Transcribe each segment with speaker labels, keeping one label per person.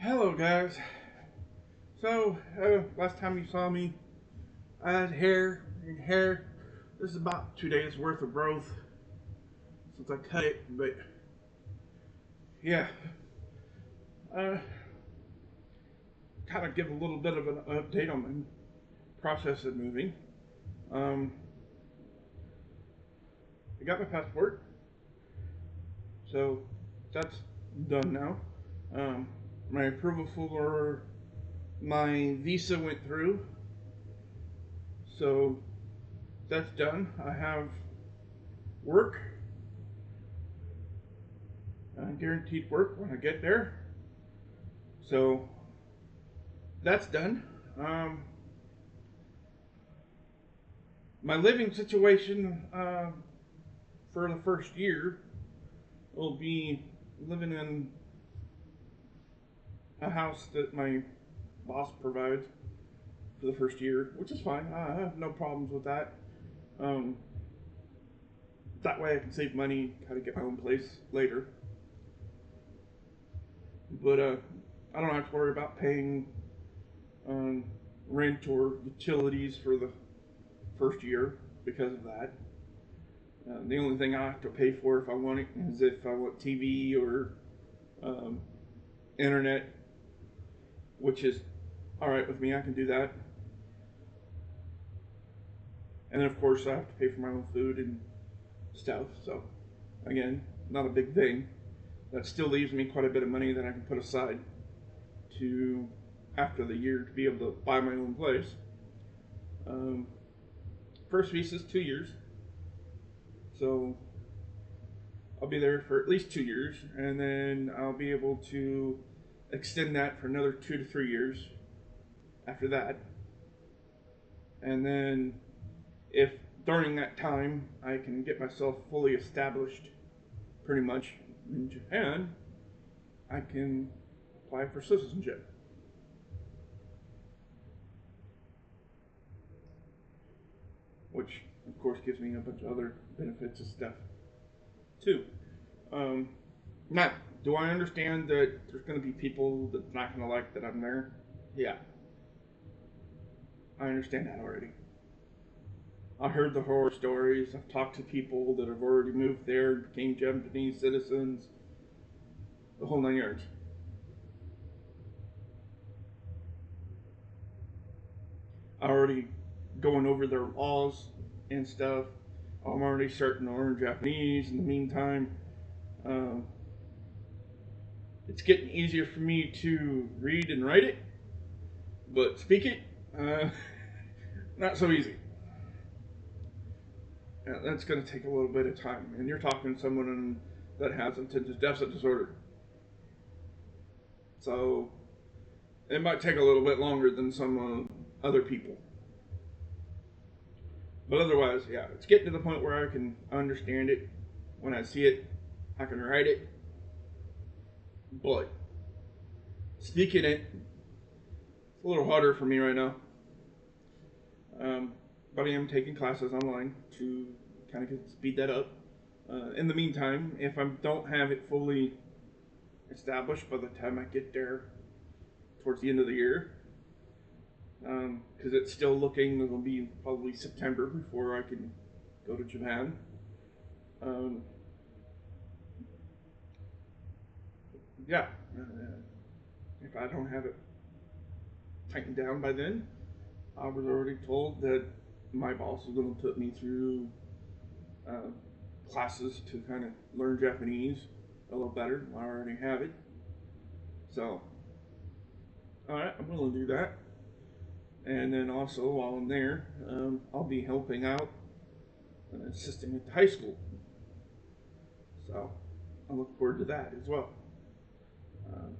Speaker 1: Hello, guys. Last time you saw me, I had hair and hair. This is about 2 days worth of growth since I cut it, but yeah, uh, kind of give a little bit of an update on the process of moving. Um, I got my passport, so that's done now. Um, my approval for my visa went through, so that's done. I have work, guaranteed work when I get there. So that's done. Um, my living situation for the first year will be living in a house that my boss provides for the first year, which is fine. I have no problems with that. Um, that way I can save money, kind of get my own place later. But I don't have to worry about paying um, rent or utilities for the first year because of that. The only thing I have to pay for if I want it is if I want TV or um, internet, which is all right with me. I can do that. And then, of course, I have to pay for my own food and stuff. So, again, not a big thing. That still leaves me quite a bit of money that I can put aside to, after the year, to be able to buy my own place. Um, First visa is 2 years. So, I'll be there for at least 2 years. And then I'll be able to extend that for another 2 to 3 years after that. And then if during that time I can get myself fully established pretty much in Japan, I can apply for citizenship, which of course gives me a bunch of other benefits and stuff too. Um, now, do I understand that there's going to be people that's not going to like that I'm there? Yeah, I understand that already. I heard the horror stories. I've talked to people that have already moved there, became Japanese citizens, the whole 9 yards. I already going over their laws and stuff. I'm already starting to learn Japanese in the meantime. Um, it's getting easier for me to read and write it, but speak it, uh, not so easy. That's going to take a little bit of time. And you're talking to someone that has attention deficit disorder. So it might take a little bit longer than some other people. But otherwise, yeah, it's getting to the point where I can understand it. When I see it, I can write it. But speaking it, it's a little harder for me right now. Um, but I am taking classes online to kind of speed that up. In the meantime, if I don't have it fully established by the time I get there towards the end of the year, because it's still looking, it'll be probably September before I can go to Japan. Um, yeah, if I don't have it tightened down by then, I was already told that my boss is going to put me through uh, classes to kind of learn Japanese a little better. I already have it. So, all right, I'm willing to do that. And then also, while I'm there, I'll be helping out, assisting at the high school. So, I look forward to that as well. Um,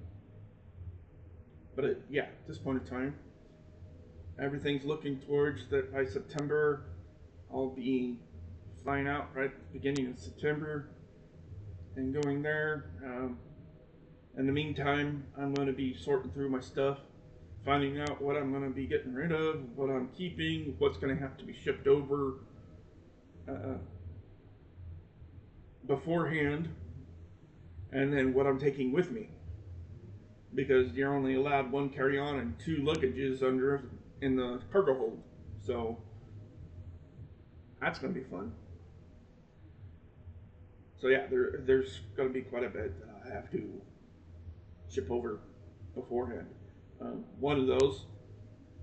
Speaker 1: but yeah, at this point in time, everything's looking towards that by September, I'll be flying out right at the beginning of September and going there. In the meantime, I'm going to be sorting through my stuff, finding out what I'm going to be getting rid of, what I'm keeping, what's going to have to be shipped over uh, beforehand, and then what I'm taking with me. because you're only allowed one carry-on and two luggages under in the cargo hold. So that's gonna be fun. So yeah, there's gonna be quite a bit that I have to ship over beforehand. One of those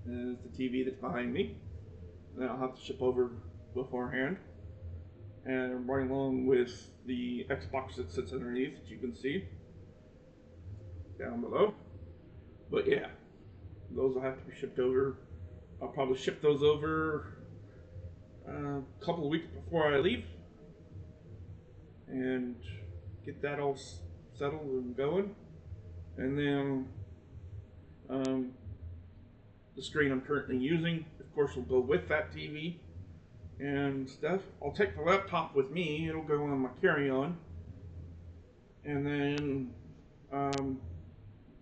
Speaker 1: is the TV that's behind me that I'll have to ship over beforehand, and right along with the Xbox that sits underneath that you can see down below. But yeah, those will have to be shipped over. I'll probably ship those over a couple of weeks before I leave and get that all settled and going. And then the screen I'm currently using, of course, will go with that TV and stuff. I'll take the laptop with me. It'll go on my carry-on. And then,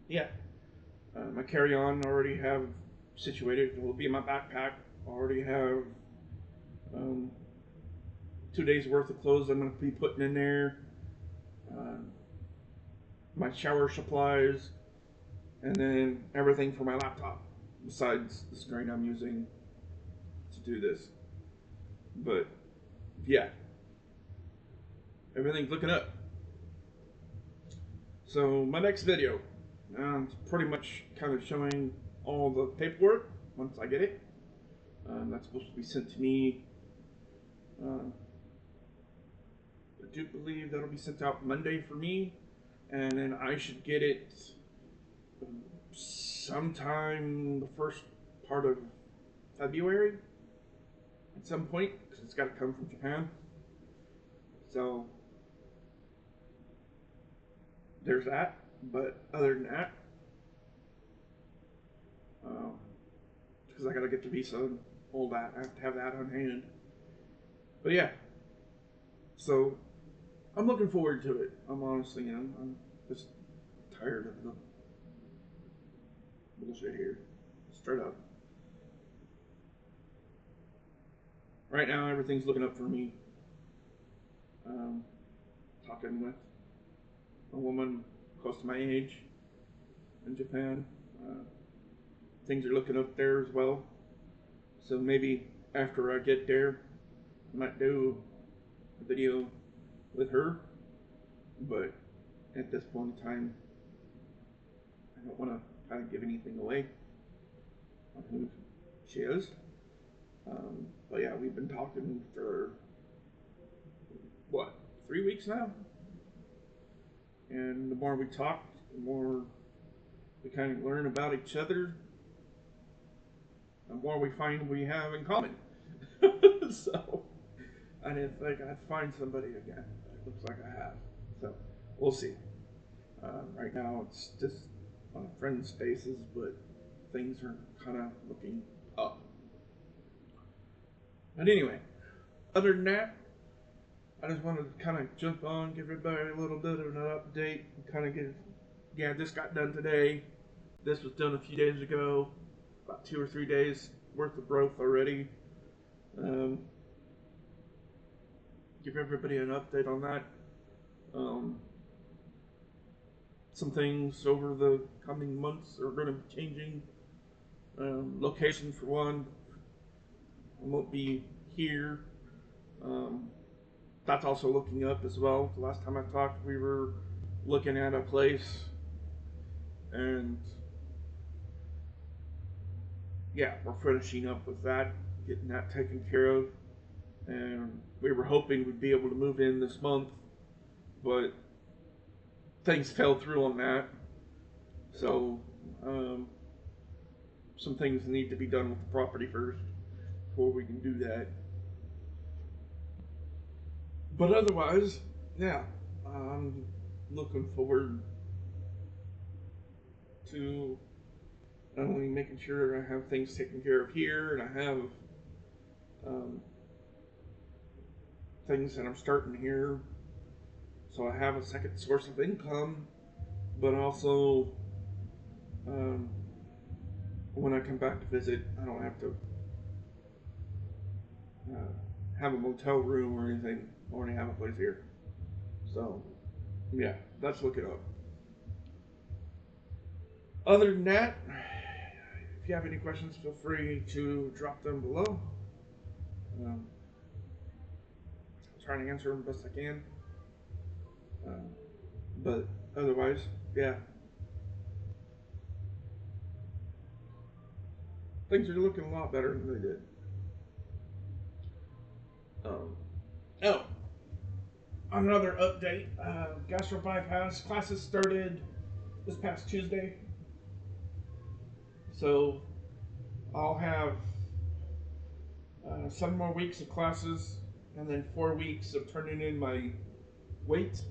Speaker 1: yeah, my carry-on I already have situated. It will be in my backpack. I already have 2 days worth of clothes I'm going to be putting in there. My shower supplies, and then everything for my laptop, besides the screen I'm using to do this. But yeah, everything's looking up. So my next video, it's pretty much kind of showing all the paperwork once I get it. That's supposed to be sent to me. I do believe that'll be sent out Monday for me, and then I should get it sometime the first part of February at some point, because it's got to come from Japan. So there's that. But other than that, because I got to get the visa and all that, I have to have that on hand. But yeah, so I'm looking forward to it. I'm honestly, I'm just tired of the bullshit here. Straight up. Right now, everything's looking up for me. Talking with a woman close to my age in Japan. Things are looking up there as well. So maybe after I get there, I might do a video with her. But at this point in time, I don't want to kind of give anything away on who she is. But yeah, we've been talking for, 3 weeks now? And the more we talk, the more we kind of learn about each other, the more we find we have in common. So, I didn't think I'd find somebody again. It looks like I have. So, we'll see. Right now, it's just on a friend's basis, but things are kind of looking up. But anyway, other than that, I just wanted to kind of jump on, give everybody a little bit of an update, and kind of this got done today. This was done a few days ago, about 2 or 3 days worth of growth already. Give everybody an update on that. Some things over the coming months are going to be changing. Location for one, I won't be here. That's also looking up as well. The last time I talked, we were looking at a place, and yeah, we're finishing up with that, getting that taken care of. And we were hoping we'd be able to move in this month, but things fell through on that. So some things need to be done with the property first before we can do that. But otherwise, yeah, I'm looking forward to not only making sure I have things taken care of here, and I have things that I'm starting here, so I have a second source of income, but also when I come back to visit, I don't have to have a motel room or anything. I already have a place here. So, yeah, that's looking up. Other than that, if you have any questions, feel free to drop them below. Um, I'll try to answer them best I can. Um, but otherwise, yeah, things are looking a lot better than they did. Um, oh, another update. Gastro bypass classes started this past Tuesday, so I'll have 7 more weeks of classes, and then 4 weeks of turning in my weight,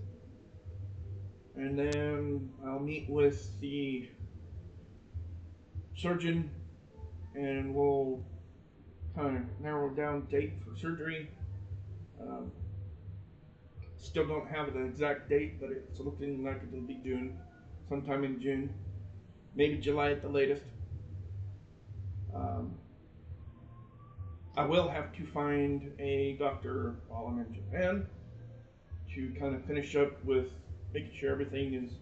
Speaker 1: and then I'll meet with the surgeon, and we'll kind of narrow down date for surgery. Um, Still don't have an exact date, but it's looking like it'll be June, sometime in June, maybe July at the latest. Um, I will have to find a doctor while I'm in Japan to kind of finish up with making sure everything is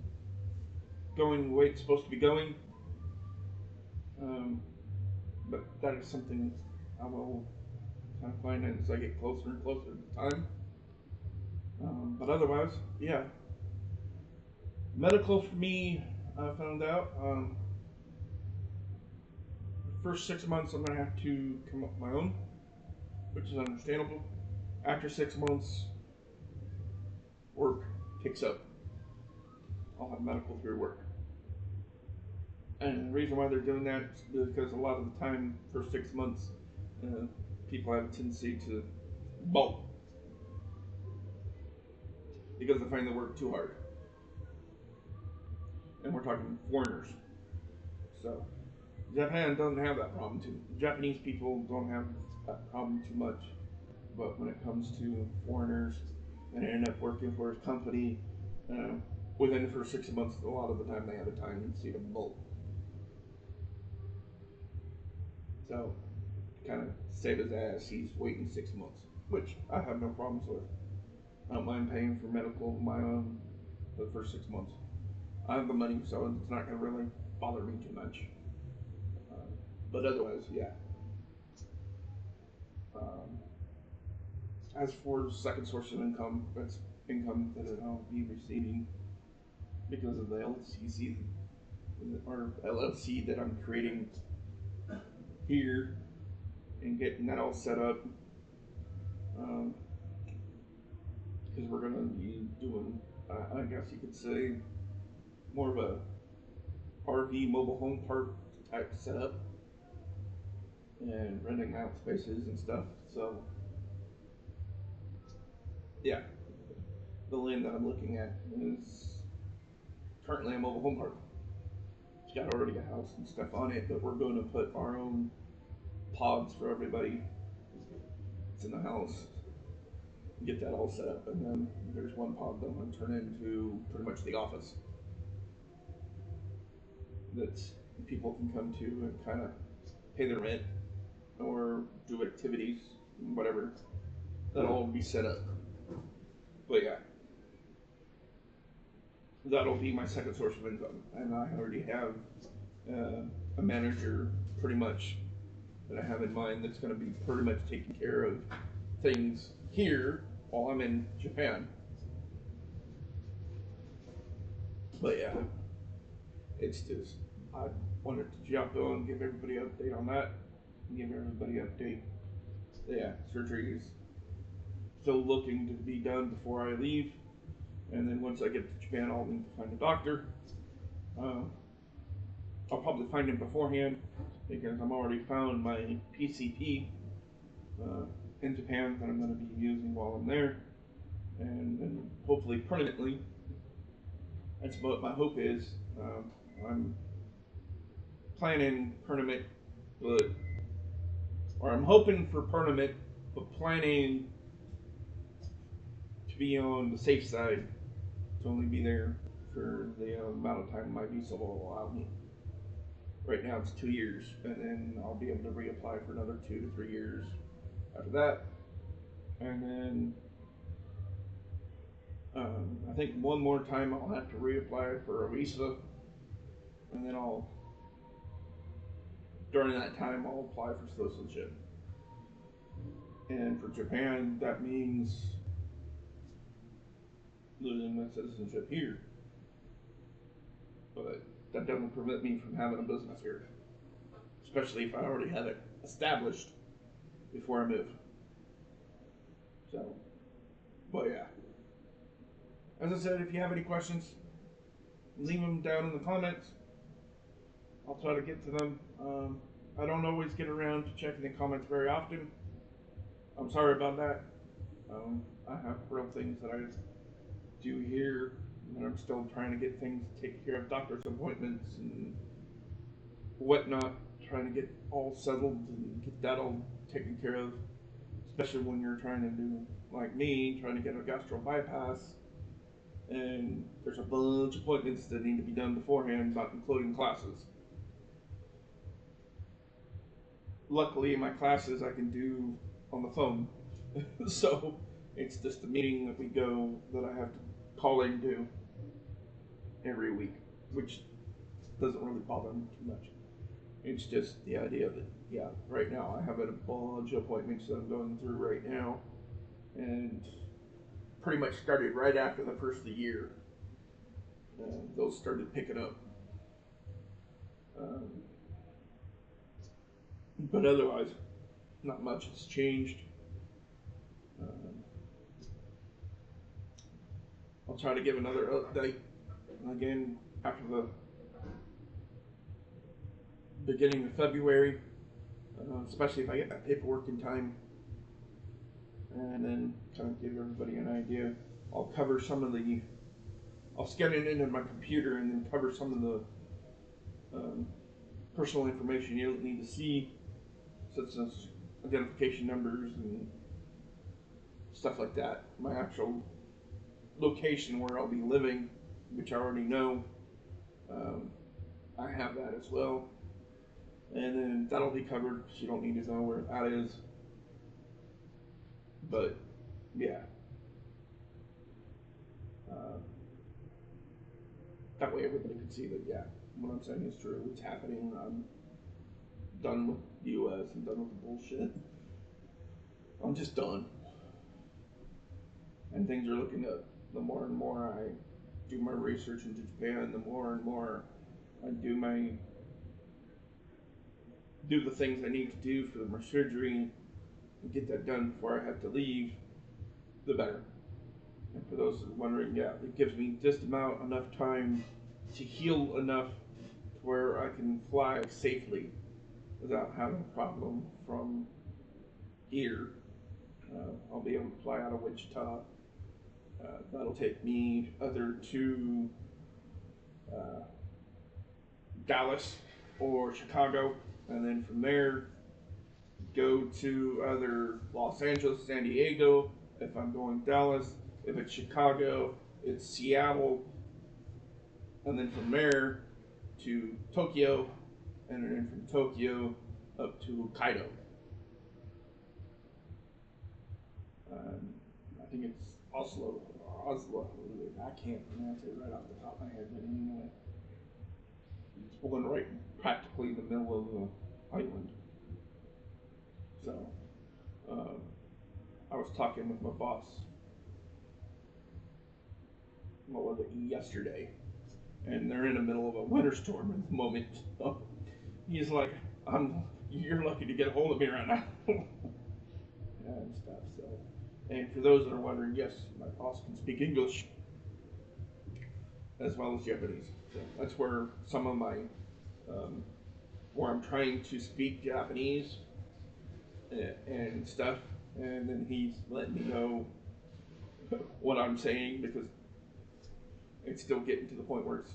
Speaker 1: going the way it's supposed to be going. Um, but that is something I will kind of find as I get closer and closer to the time. But otherwise, yeah. Medical for me, I found out. The first 6 months, I'm going to have to come up with my own, which is understandable. After 6 months, work picks up. I'll have medical through work. And the reason why they're doing that is because a lot of the time, first 6 months, uh, people have a tendency to bulk because they find the work too hard. And we're talking foreigners. So Japan doesn't have that problem too. Japanese people don't have that problem too much. But when it comes to foreigners and end up working for a company, uh, within the first 6 months, a lot of the time they have a tendency to bolt. So kind of save his ass. He's waiting 6 months, which I have no problems with. I don't mind paying for medical of my own for the first 6 months. I have the money, so it's not going to really bother me too much. Uh, but otherwise, yeah. Um, as for the second source of income, that's income that I'll be receiving because of the LLC or LLC that I'm creating here and getting that all set up. Because we're going to be doing, I guess you could say, more of a RV mobile home park type setup and renting out spaces and stuff. So, yeah, the land that I'm looking at is currently a mobile home park. It's got already a house and stuff on it, but we're going to put our own pods for everybody that's in the house. Get that all set up, and then there's one pod that I'm going to turn into pretty much the office that people can come to and kind of pay their rent or do activities, whatever. That'll all be set up. But yeah, that'll be my second source of income, and I already have a manager pretty much that I have in mind that's going to be pretty much taking care of things here while I'm in Japan. But yeah, it's just I wanted to jump on, give everybody an update on that, and give everybody an update. Yeah, surgery is still looking to be done before I leave, and then once I get to Japan, I'll need to find a doctor. Um, I'll probably find him beforehand because I'm already found my PCP uh, in Japan that I'm going to be using while I'm there, and then hopefully permanently. That's what my hope is. I'm planning permanent, but or I'm hoping for permanent, but planning to be on the safe side to only be there for the amount of time my visa will allow me. Right now it's 2 years, and then I'll be able to reapply for another 2 to 3 years after that. And then I think one more time I'll have to reapply for a visa and then during that time, I'll apply for citizenship. And for Japan, that means losing my citizenship here. But that doesn't prevent me from having a business here, especially if I already have it established before I move. So, but yeah. As I said, if you have any questions, leave them down in the comments. I'll try to get to them. I don't always get around to checking the comments very often. I'm sorry about that. I have real things that I do here, and I'm still trying to get things taken care of, doctor's appointments and whatnot, trying to get all settled and get that all taken care of, especially when you're trying to do, like me, trying to get a gastro bypass, and there's a bunch of appointments that need to be done beforehand, not including classes. Luckily, my classes I can do on the phone, so it's just a meeting that we go that I have to call in to every week, which doesn't really bother me too much. It's just the idea that, yeah, right now I have a bunch of appointments that I'm going through right now, and pretty much started right after the first of the year. Those started picking up. But otherwise, not much has changed. I'll try to give another update again after the beginning of February, especially if I get that paperwork in time, and then kind of give everybody an idea. I'll cover some of the, I'll scan it into my computer and then cover some of the personal information you don't need to see, such as identification numbers and stuff like that. My actual location where I'll be living, which I already know. I have that as well. And then that'll be covered, so you don't need to know where that is. But, yeah. That way everybody can see that, yeah, what I'm saying is true. It's happening. I'm done with the US. I'm done with the bullshit. I'm just done. And things are looking up. The more and more I do my research into Japan, the more and more I do the things I need to do for my surgery and get that done before I have to leave, the better. And for those that are wondering, yeah, it gives me just about enough time to heal enough to where I can fly safely without having a problem from here. I'll be able to fly out of Wichita. That'll take me either to Dallas or Chicago, and then from there go to either Los Angeles, San Diego, if I'm going Dallas. If it's Chicago, it's Seattle, and then from there to Tokyo, and then from Tokyo up to Hokkaido. I think it's Oslo. I can't pronounce it right off the top of my head, but anyway, it's one right practically in the middle of the island. So, I was talking with my boss yesterday, and they're in the middle of a winter storm at the moment. So he's like, you're lucky to get a hold of me right now. And stuff. So, and for those that are wondering, yes, my boss can speak English as well as Japanese. So that's where some of my, where I'm trying to speak Japanese and stuff, and then he's letting me know what I'm saying, because it's still getting to the point where it's,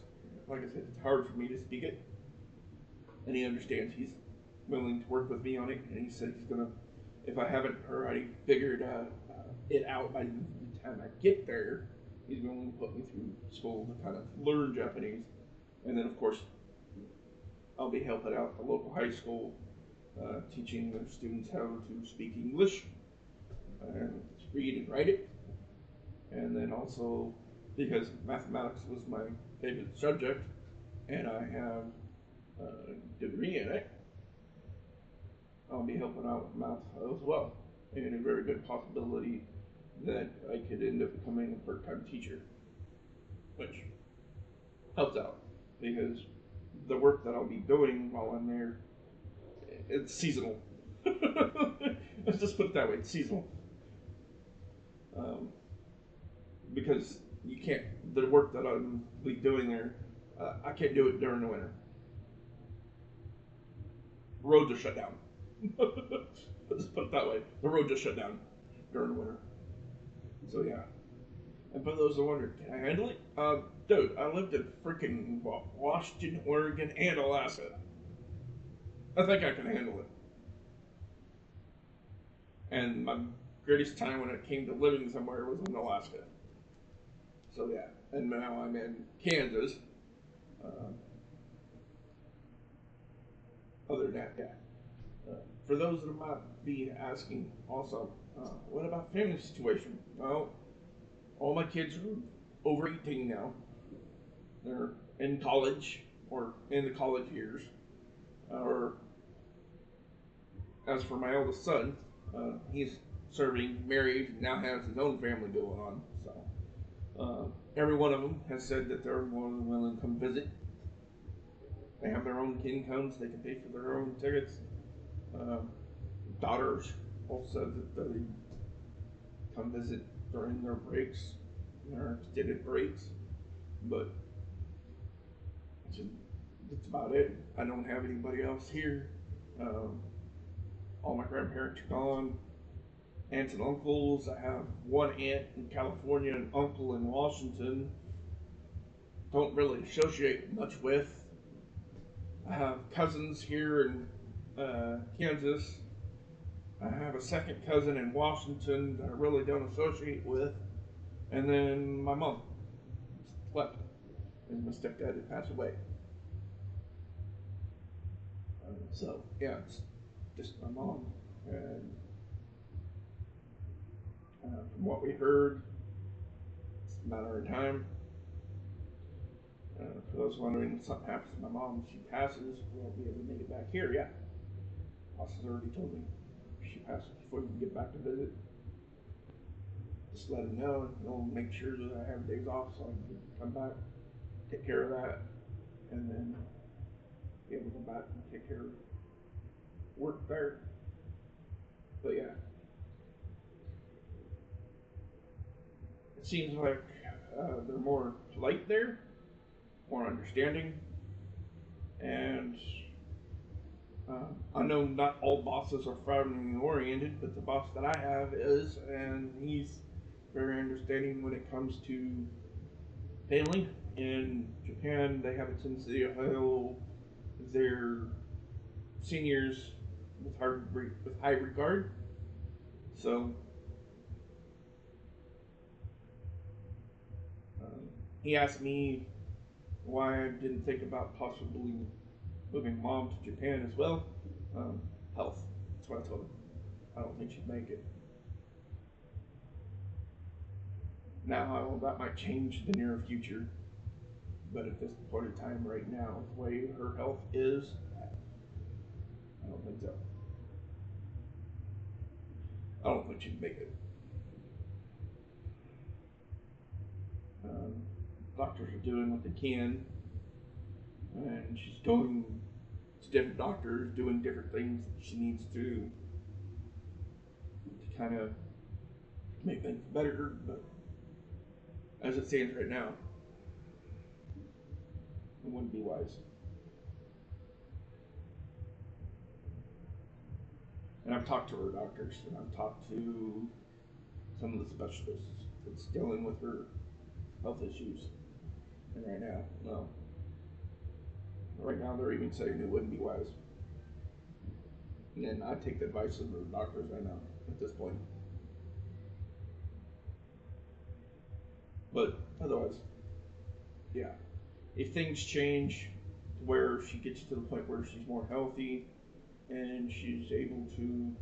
Speaker 1: like I said, it's hard for me to speak it, and he understands. He's willing to work with me on it, and he said he's gonna, if I haven't already figured it out by the time I get there, he's going to put me through school to kind of learn Japanese. And then, of course, I'll be helping out the local high school, teaching their students how to speak English, and read and write it. And then also, because mathematics was my favorite subject, and I have a degree in it, I'll be helping out with math as well. And a very good possibility that I could end up becoming a part-time teacher, which helps out because the work that I'll be doing while I'm there, it's seasonal. Let's just put it that way, it's seasonal. Um, because you can't, the work that I'm be doing there, I can't do it during the winter. Roads are shut down. Let's put it that way. The road just shut down during the winter. So yeah. And for those that wonder, can I handle it? Dude, I lived in freaking Washington, Oregon, and Alaska. I think I can handle it. And my greatest time when it came to living somewhere was in Alaska. So yeah. And now I'm in Kansas. Uh, Other than that, yeah. For those that might be asking also, what about family situation? Well, all my kids are over 18 now. They're in college or in the college years. Or as for my eldest son, he's serving, married, now has his own family going on. So every one of them has said that they're more than willing to come visit. They have their own kin comes. They can pay for their own tickets. Um, Daughters all said that they come visit during their breaks, their extended breaks, but that's about it. I don't have anybody else here. Um, all my grandparents are gone. Aunts and uncles. I have one aunt in California, an uncle in Washington. Don't really associate much with. I have cousins here in Kansas. I have a second cousin in Washington that I really don't associate with. And then my mom left. And my stepdad had passed away. So, yeah, it's just my mom. And from what we heard, it's a matter of time. For those wondering, if something happens to my mom, she passes, we'll be able to make it back here. Yeah. Boss has already told me if she passes before you can get back to visit. Just let him know, and he'll make sure that I have days off so I can come back, take care of that, and then be able to go back and take care of work there. But yeah, it seems like they're more polite there, more understanding, and I know not all bosses are family oriented, but the boss that I have is, and he's very understanding when it comes to family. In Japan, they have a tendency to hold their seniors with high regard. So he asked me why I didn't think about possibly moving mom to Japan as well. Health. That's what I told him. I don't think she'd make it. Now, that might change in the near future, but at this point in time, right now, the way her health is, I don't think so. I don't think she'd make it. Um, Doctors are doing what they can, and she's going to different doctors, doing different things that she needs to kind of make things better. But as it stands right now, it wouldn't be wise. And I've talked to her doctors, and I've talked to some of the specialists that's dealing with her health issues. And right now, no. Right now, they're even saying it wouldn't be wise. And I take the advice of the doctors right now at this point. But otherwise, yeah. If things change to where she gets to the point where she's more healthy and she's able to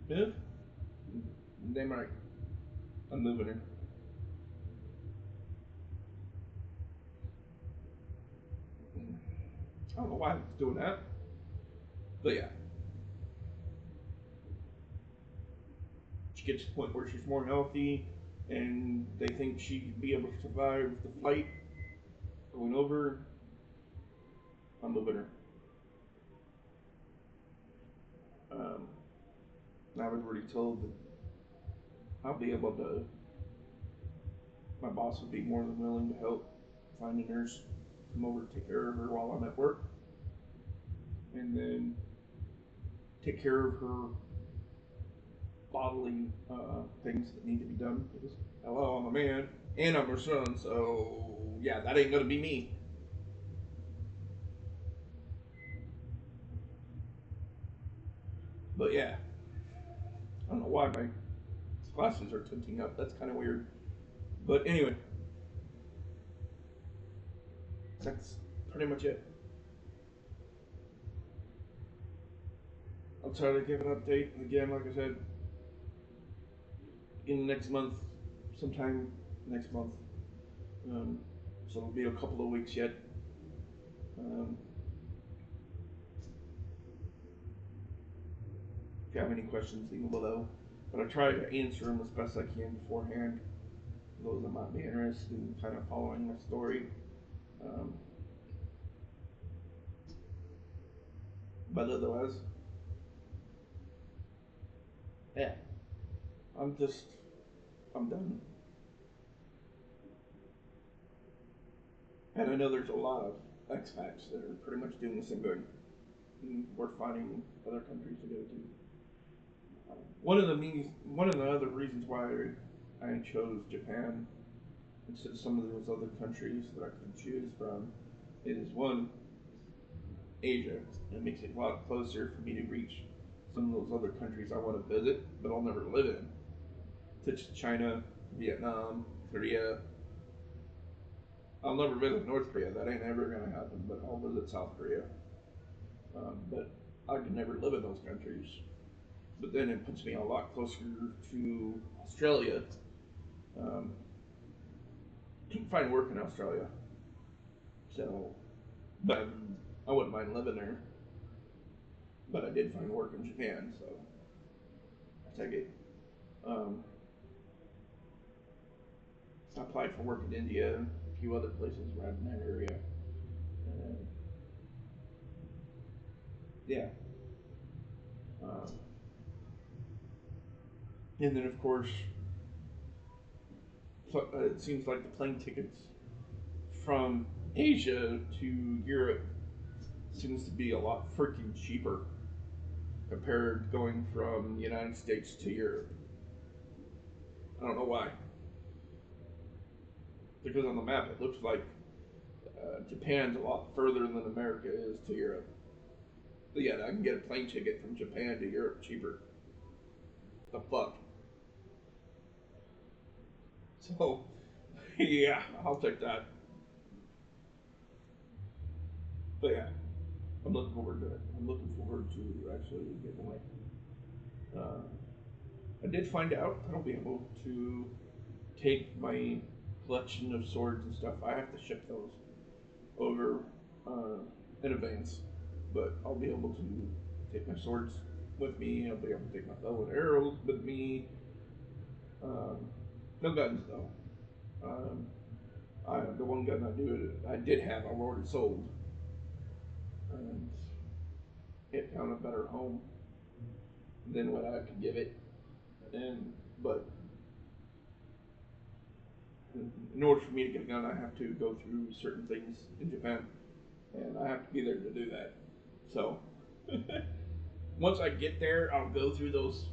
Speaker 1: move, they might. I'm moving her. I don't know why it's doing that, but yeah, she gets to the point where she's more healthy, and they think she'd be able to survive the flight going over. I'm moving her. Um, I've already told that I'll be able to. My boss would be more than willing to help find a nurse, come over to take care of her while I'm at work, and then take care of her bodily things that need to be done. Because hello, I'm a man and I'm her son, so yeah, that ain't gonna be me. But yeah, I don't know why my glasses are tinting up. That's kind of weird. But anyway, that's pretty much it. I'll try to give an update again, like I said, in next month, sometime next month. Um, so it'll be a couple of weeks yet. Um, if you have any questions, leave them below. But I try to answer them as best I can beforehand. For those that might be interested in kind of following my story. Um, but otherwise, yeah, I'm just, I'm done. And I know there's a lot of expats that are pretty much doing the same thing. And we're finding other countries to go to. One of the other reasons why I chose Japan instead of some of those other countries that I could choose from is one, Asia. It makes it a lot closer for me to reach some of those other countries I want to visit, but I'll never live in, such as China, Vietnam, Korea. I'll never visit North Korea. That ain't ever gonna happen. But I'll visit South Korea. But I could never live in those countries. But then it puts me a lot closer to Australia. Um, Couldn't find work in Australia, so but I wouldn't mind living there. But I did find work in Japan, so I take it. Um, I applied for work in India and a few other places around in that area. Uh, yeah. Um, and then, of course, it seems like the plane tickets from Asia to Europe seems to be a lot freaking cheaper compared to going from the United States to Europe. I don't know why. Because on the map it looks like Japan's a lot further than America is to Europe. But yeah, I can get a plane ticket from Japan to Europe cheaper. The fuck? So, yeah, I'll take that. But yeah, I'm looking forward to it. I'm looking forward to actually getting away. Uh, I did find out that I'll be able to take my collection of swords and stuff. I have to ship those over in advance, but I'll be able to take my swords with me. I'll be able to take my bow and arrows with me. Um, no guns though. Um, the one gun I did have, I've already sold, and it found a better home than what I could give it. And but in order for me to get a gun, I have to go through certain things in Japan, and I have to be there to do that. So once I get there, I'll go through those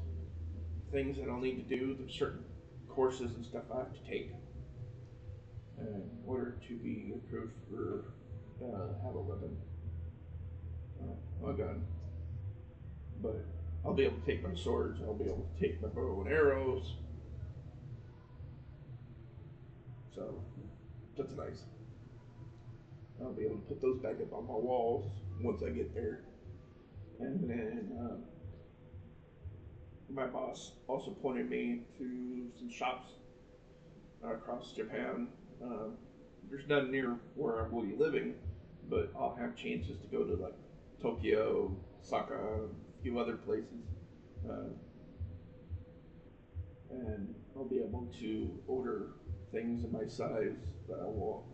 Speaker 1: things that I'll need to do. There's certain courses and stuff I have to take in order to be approved for have a weapon, a gun. But I'll be able to take my swords. I'll be able to take my bow and arrows. So that's nice. I'll be able to put those back up on my walls once I get there. And then my boss also pointed me to some shops across Japan. Uh, there's none near where I will be living, but I'll have chances to go to like Tokyo, Osaka, a few other places, uh, and I'll be able to order things in my size that I want.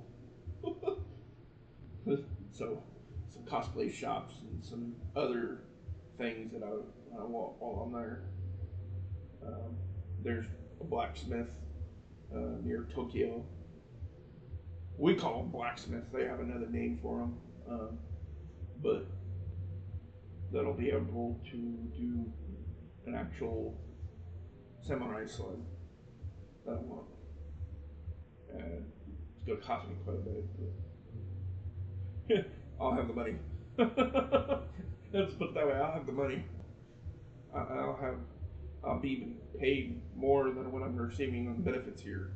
Speaker 1: So, some cosplay shops and some other things that I want while I'm there. Um, there's a blacksmith near Tokyo. We call them blacksmiths. They have another name for them, but that'll be able to do an actual samurai sword that I want, and it's gonna cost me quite a bit. But I'll have the money. Let's put it that way. I'll have the money. I'll have. I'll be even paid more than what I'm receiving on benefits here.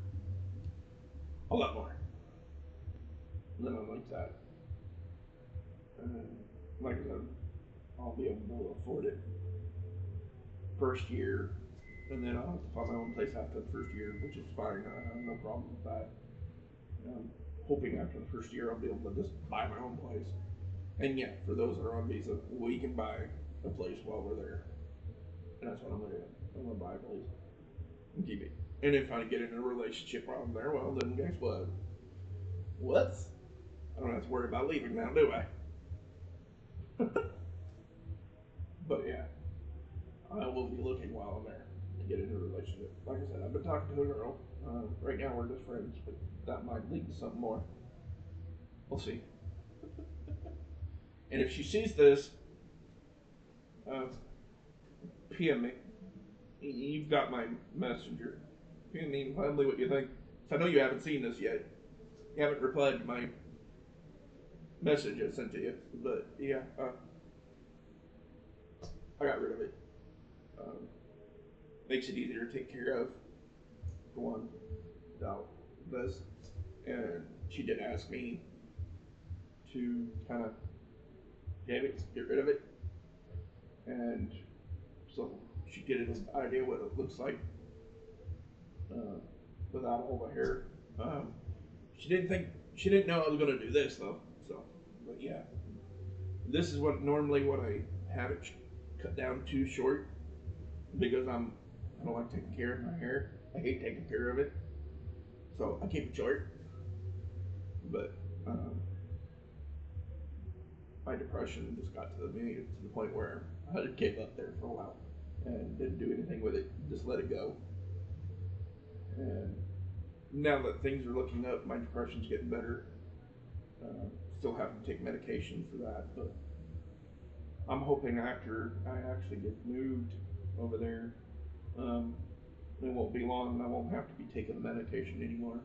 Speaker 1: A lot more. Than I'm like that. And like I said, I'll be able to afford it first year, and then I'll have to find my own place after the first year, which is fine. I have no problem with that. I'm hoping after the first year I'll be able to just buy my own place. And yeah, for those that are on visa, we can buy a place while we're there. And that's what I'm gonna do. I'm gonna buy a place and keep it. And if I get in a relationship while I'm there, well then guess what? What? I don't have to worry about leaving now, do I? But yeah, I will be looking while I'm there to get into a relationship. Like I said, I've been talking to a girl. Right now we're just friends, but that might lead to something more. We'll see. And if she sees this, PM me. You've got my messenger. PM me and tell me what you think. I know you haven't seen this yet. You haven't replied to my message I sent to you. But yeah, I got rid of it. Makes it easier to take care of, for one. No, this. And she did ask me to kind of get rid of it. And so she get an idea what it looks like without all the hair. She didn't know I was gonna do this though. So, but yeah, this is what I have it cut down too short because I don't like taking care of my hair. I hate taking care of it, so I keep it short. But my depression just got to the point where I just gave up there for a while and didn't do anything with it. Just let it go. And now that things are looking up, my depression's getting better. Still having to take medication for that, but I'm hoping after I actually get moved over there, it won't be long and I won't have to be taking the medication anymore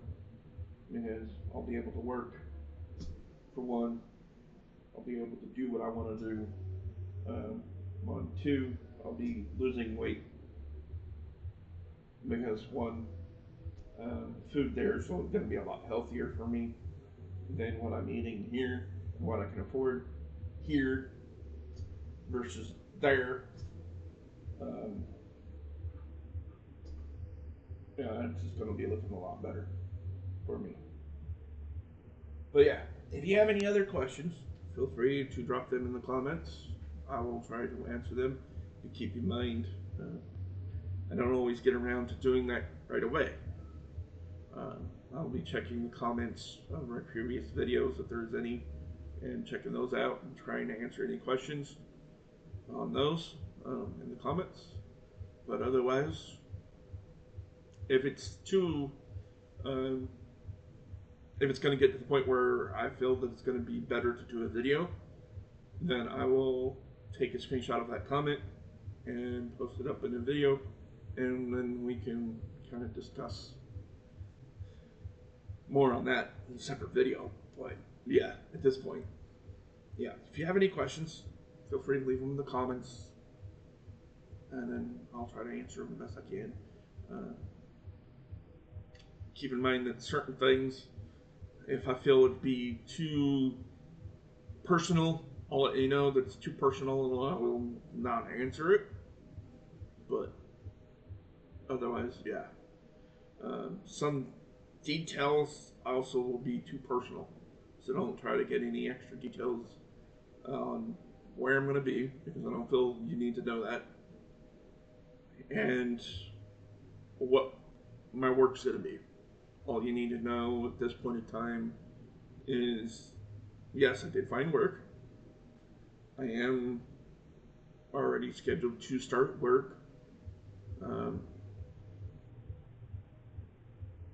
Speaker 1: because I'll be able to work. For one, I'll be able to do what I want to do. On two, I'll be losing weight because one, food there is going to be a lot healthier for me than what I'm eating here and what I can afford here versus there. Yeah, it's just going to be looking a lot better for me. But yeah, if you have any other questions, feel free to drop them in the comments. I will try to answer them. And keep in mind, I don't always get around to doing that right away. I'll be checking the comments of my previous videos if there's any, and checking those out and trying to answer any questions on those in the comments. But otherwise, if it's if it's going to get to the point where I feel that it's going to be better to do a video, then I will take a screenshot of that comment and post it up in a video, and then we can kind of discuss more on that in a separate video. But yeah, at this point, yeah, if you have any questions, feel free to leave them in the comments, and then I'll try to answer them the best I can. Keep in mind that certain things, if I feel it'd be too personal, I'll let you know that it's too personal and I will not answer it. But otherwise, yeah. Some details also will be too personal. so don't try to get any extra details on where I'm going to be, because I don't feel you need to know that, and what my work's going to be. All you need to know at this point in time is, yes, I did find work. I am already scheduled to start work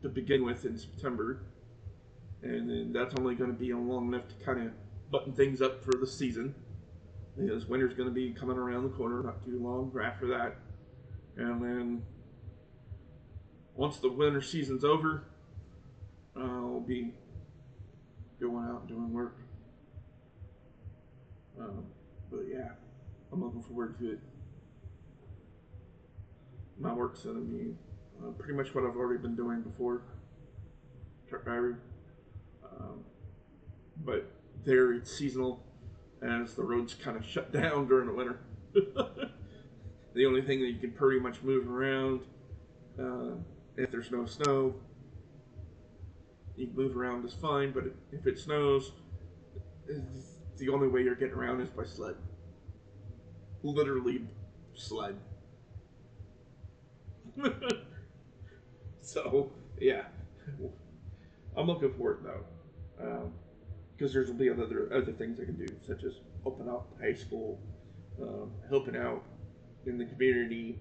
Speaker 1: to begin with in September, and then that's only going to be long enough to kind of button things up for the season, because winter's going to be coming around the corner not too long after that. And then once the winter season's over, I'll be going out and doing work. But yeah, I'm looking forward to it. My work's going to be pretty much what I've already been doing before, truck driver. But there it's seasonal, as the roads kind of shut down during the winter. The only thing that you can pretty much move around, if there's no snow, you can move around just fine, but if it snows, the only way you're getting around is by sled. Literally sled. So, yeah. I'm looking forward though. Because there's will be other things I can do, such as open up high school, helping out in the community,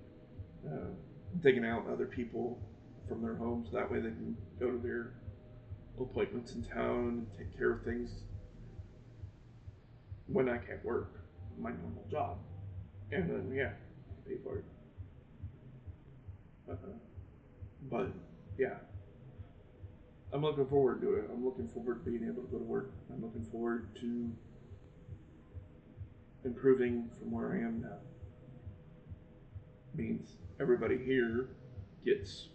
Speaker 1: taking out other people from their homes. That way they can go to their appointments in town and take care of things when I can't work my normal job. And then, yeah, pay for it. But, yeah, I'm looking forward to it. I'm looking forward to being able to go to work. I'm looking forward to improving from where I am now. Means everybody here gets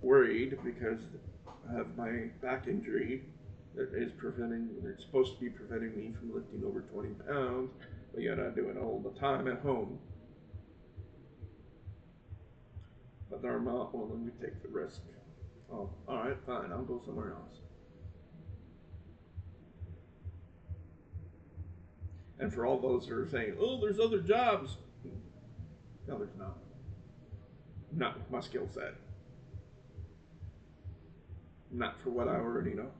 Speaker 1: worried because I have my back injury that is it's supposed to be preventing me from lifting over 20 pounds, but yet I do it all the time at home. But they're not willing to take the risk. Oh, alright, fine, I'll go somewhere else. And for all those that are saying, oh, there's other jobs. No, there's not. Not with my skill set. Not for what I already know.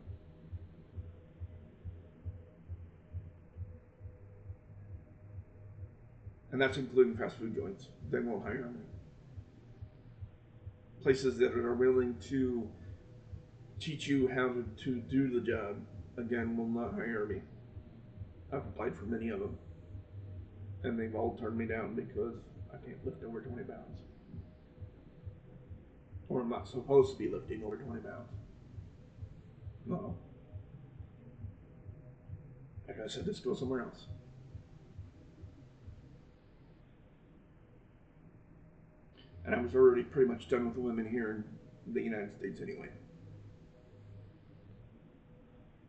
Speaker 1: And that's including fast food joints. They won't hire me. Places that are willing to teach you how to do the job, again, will not hire me. I've applied for many of them, and they've all turned me down because I can't lift over 20 pounds. Or I'm not supposed to be lifting over 20 pounds. No. Like I said, just go somewhere else. And I was already pretty much done with the women here in the United States anyway.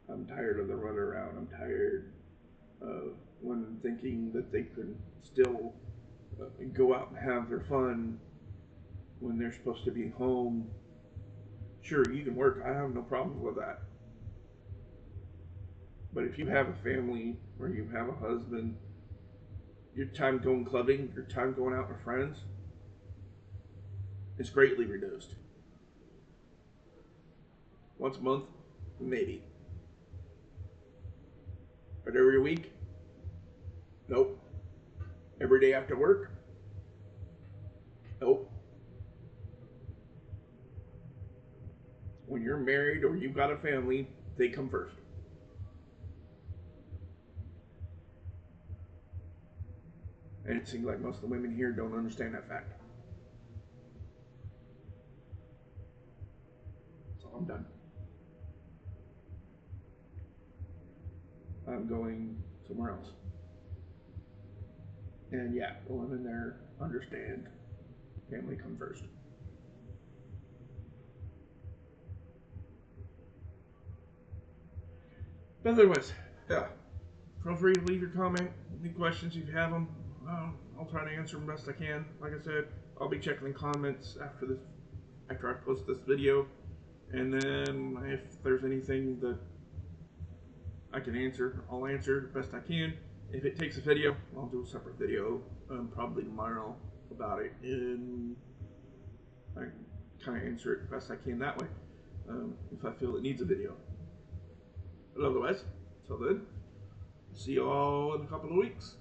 Speaker 1: I'm tired of the run around. I'm tired of women thinking that they could still go out and have their fun when they're supposed to be home. Sure, you can work. I have no problems with that. But if you have a family or you have a husband, your time going clubbing, your time going out with friends is greatly reduced. Once a month, maybe. But every week? Nope. Every day after work? Nope. When you're married or you've got a family, they come first. And it seems like most of the women here don't understand that fact. So I'm done. I'm going somewhere else. And yeah, the women there understand family come first. But otherwise, yeah. Feel free to leave your comment, any questions if you have them. I'll try to answer them best I can. Like I said, I'll be checking the comments after I post this video, and then if there's anything that I can answer. I'll answer the best I can. If it takes a video, I'll do a separate video, probably tomorrow, about it, and I kind of answer it best I can that way. If I feel it needs a video. But otherwise, till then, see you all in a couple of weeks.